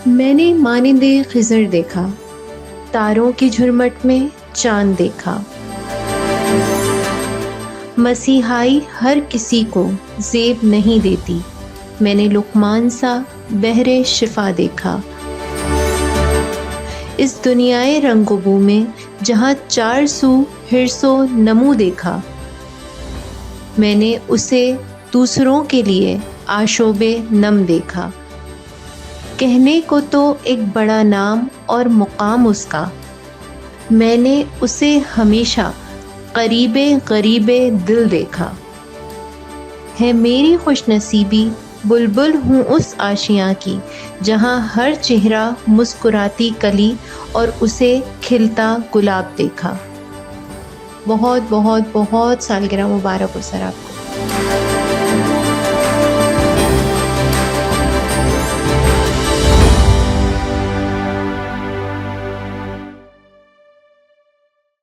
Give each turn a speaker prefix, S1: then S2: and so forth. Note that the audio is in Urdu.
S1: میں نے مانند خضر دیکھا، تاروں کی جھرمٹ میں چاند دیکھا۔ مسیحائی ہر کسی کو زیب نہیں دیتی، میں نے لقمان سا بحر شفا دیکھا۔ اس دنیائے رنگ و بو میں جہاں چار سو حرص و نمو دیکھا، میں نے اسے دوسروں کے لیے آشوب نم دیکھا۔ کہنے کو تو ایک بڑا نام اور مقام اس کا، میں نے اسے ہمیشہ قریب غریب دل دیکھا۔ ہے میری خوش نصیبی بلبل ہوں اس آشیاں کی، جہاں ہر چہرہ مسکراتی کلی اور اسے کھلتا گلاب دیکھا۔ بہت بہت بہت سالگرہ مبارک ہو سر آپ کو۔